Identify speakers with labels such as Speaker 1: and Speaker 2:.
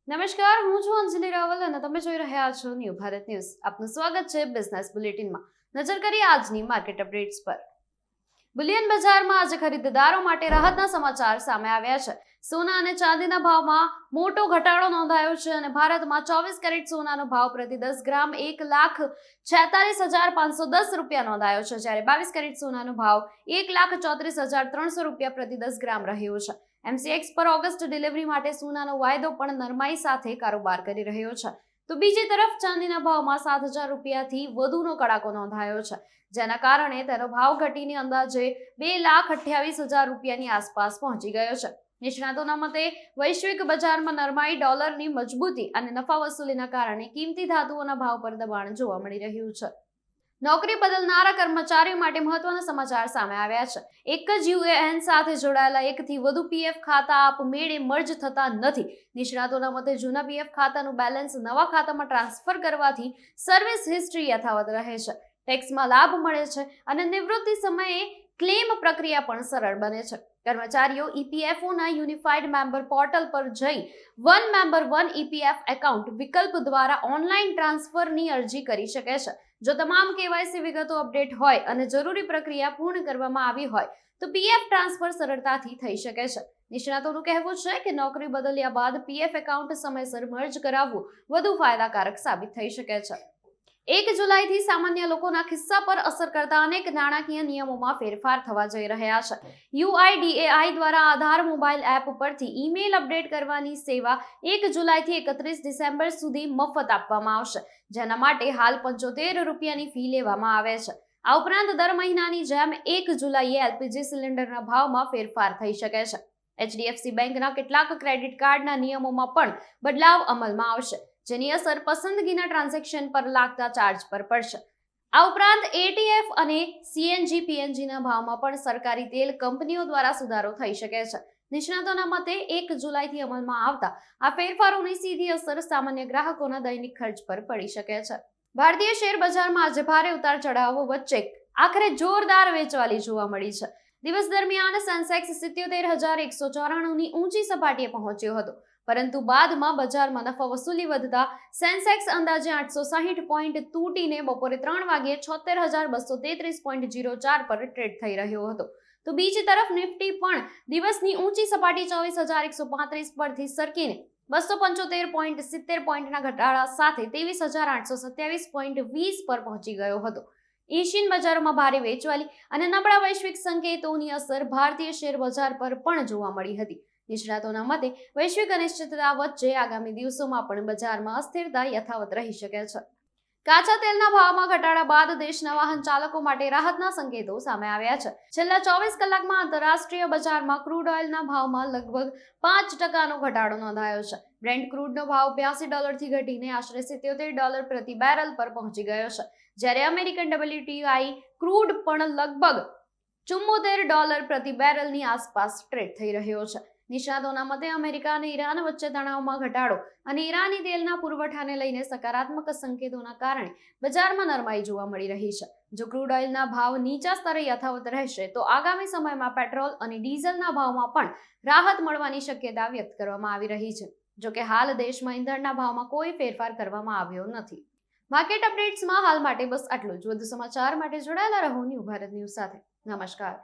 Speaker 1: નમસ્કાર, હું છું અંજલિ રાવલ અને તમે જોઈ રહ્યા છો ન્યૂ ભારત ન્યૂઝ. આપનું સ્વાગત છે બિઝનેસ બુલેટિનમાં. નજર કરીએ આજની માર્કેટ અપડેટ્સ પર. બુલિયન બજારમાં આજે ખરીદદારો માટે રાહતના સમાચાર સામે આવ્યા છે. સોના અને ચાંદીના ભાવમાં મોટો ઘટાડો નોંધાયો છે અને ભારતમાં 24 કેરેટ સોનાનો ભાવ પ્રતિ 10 ગ્રામ 1,46,510 રૂપિયા નોંધાયો છે, જ્યારે 22 કેરેટ સોનાનો ભાવ 1,34,300 રૂપિયા પ્રતિ 10 ગ્રામ રહ્યો છે. MCX પર ઓગસ્ટ ડિલિવરી માટે સોનાનો વાયદો પણ નરમાઈ સાથે કારોબાર કરી રહ્યો છે. તો બીજી તરફ ચાંદીના ભાવમાં 7,000 રૂપિયાથી વધુનો કડાકો નોંધાયો છે, જેના કારણે તેનો ભાવ ઘટીને અંદાજે 2,28,000 રૂપિયાની આસપાસ પહોંચી ગયો છે. નિષ્ણાતોના મતે વૈશ્વિક બજારમાં નરમાઈ, ડોલરની મજબૂતી અને નફા વસૂલીના કારણે કિંમતી ધાતુઓના ભાવ પર દબાણ જોવા મળી રહ્યું છે. નોકરી બદલનારા કર્મચારીઓ માટે મહત્વના સમાચાર સામે આવ્યા છે. એક જ યુએએન સાથે જોડાયેલા એકથી વધુ પીએફ ખાતા આપમેળે મર્જ થતા નથી. નિષ્ણાતોના મતે જૂના પીએફ ખાતાનું બેલેન્સ નવા ખાતામાં ટ્રાન્સફર કરવાથી સર્વિસ હિસ્ટ્રી યથાવત રહે છે, ટેક્સમાં લાભ મળે છે અને નિવૃત્તિ સમયે ક્લેમ પ્રક્રિયા પણ સરળ બને છે. કર્મચારીઓ ઈપીએફઓના યુનિફાઈડ મેમ્બર પોર્ટલ પર જઈ one member one EPF account વિકલ્પ દ્વારા ઓનલાઈન ટ્રાન્સફરની અરજી કરી શકે છે. જો તમામ કેવાયસી વિગતો અપડેટ હોય અને જરૂરી પ્રક્રિયા પૂર્ણ કરવામાં આવી હોય તો પીએફ ટ્રાન્સફર સરળતાથી થઈ શકે છે. નિષ્ણાતોનું કહેવું છે કે નોકરી બદલ્યા બાદ પીએફ એકાઉન્ટ સમયસર મર્જ કરાવવું વધુ ફાયદાકારક સાબિત થઈ શકે છે. 1 જુલાઈથી સામાન્ય લોકોના ખિસ્સા પર અસર કરતા અનેક નાણાકીય નિયમોમાં ફેરફાર થવા જઈ રહ્યા છે. UIDAI દ્વારા આધાર મોબાઈલ એપ પરથી ઈમેલ અપડેટ કરવાની સેવા 1 જુલાઈથી 31 ડિસેમ્બર સુધી મફત આપવામાં આવશે, જેના માટે હાલ 75 રૂપિયાની ફી લેવામાં આવે છે. આ ઉપરાંત દર મહિનાની જેમ 1 જુલાઈએ એલપીજી સિલિન્ડરના ભાવમાં ફેરફાર થઈ શકે છે. HDFC બેંકના કેટલાક ક્રેડિટ કાર્ડના નિયમોમાં પણ બદલાવ અમલમાં આવશે, જેની અસર પસંદગીના ટ્રાન્ઝેક્શન પર લાગતા ચાર્જ પર પડશે. આ ઉપરાંત ATF અને CNG-PNGના ભાવમાં પણ સરકારી તેલ કંપનીઓ દ્વારા સુધારો થઈ શકે છે. નિષ્ણાતોના મતે 1 જુલાઈથી અમલમાં આવતા આ ફેરફારોની સીધી અસર સામાન્ય ગ્રાહકોના દૈનિક ખર્ચ પર પડી શકે છે. ભારતીય શેર બજારમાં આજે ભારે ઉતાર ચઢાવો વચ્ચે આખરે જોરદાર વેચવાલી જોવા મળી છે. દિવસ દરમિયાન સેન્સેક્સ 77,194ની ઊંચી સપાટીએ પહોંચ્યો હતો, પરંતુ બાદમાં બજારમાં નફા વસૂલી વધતા સેન્સેક્સ અંદાજે 860 પોઈન્ટ તૂટીને બપોરે 3 વાગ્યે 76,233.04 પર ટ્રેડ થઈ રહ્યો હતો. તો બીજી તરફ નિફ્ટી પણ દિવસની ઊંચી સપાટી 24,135 પરથી સરકીને 275.70 પોઈન્ટના ઘટાડા સાથે 23,827.20 પર પહોંચી ગયો હતો. એશિયન બજારોમાં ભારે વેચવાલી અને નબળા વૈશ્વિક સંકેતોની અસર ભારતીય શેર બજાર પર પણ જોવા મળી હતી. નિષ્ણાતોના મતે વૈશ્વિક અનિશ્ચિતતા વચ્ચે આગામી દિવસોમાં પણ બજારમાં અસ્થિરતા યથાવત રહી શકે છે. કાચા તેલના ભાવમાં ઘટાડા બાદ દેશના વાહન ચાલકો માટે રાહતના સંકેતો સામે આવ્યા છે. છેલ્લા 24 કલાકમાં આંતરરાષ્ટ્રીય બજારમાં ક્રૂડ ઓઇલના ભાવમાં લગભગ 5% ઘટાડો નોંધાયો છે. બ્રેન્ટ ક્રૂડનો ભાવ $82 ઘટીને આશરે $77 પ્રતિ બેરલ પર પહોંચી ગયો છે, જ્યારે અમેરિકન WTI ક્રૂડ પણ લગભગ $74 પ્રતિ બેરલની આસપાસ ટ્રેડ થઈ રહ્યો છે. નિષ્ણાતોના મતે અમેરિકા અને ઈરાન વચ્ચે તણાવમાં ઘટાડો અને ઈરાની તેલના પુરવઠાને લઈને સકારાત્મક સંકેતોના કારણે બજારમાં નરમાઈ જોવા મળી રહી છે. જો ક્રૂડ ઓઇલના ભાવ નીચા સ્તરે યથાવત રહેશે તો આગામી સમયમાં પેટ્રોલ અને ડીઝલના ભાવમાં પણ રાહત મળવાની શક્યતા વ્યક્ત કરવામાં આવી રહી છે. જોકે હાલ દેશમાં ઈંધણના ભાવમાં કોઈ ફેરફાર કરવામાં આવ્યો નથી. માર્કેટ અપડેટ્સમાં હાલ માટે બસ આટલું જ. વધુ સમાચાર માટે જોડાયેલા રહો ન્યૂ ભારત ન્યૂઝ સાથે. નમસ્કાર.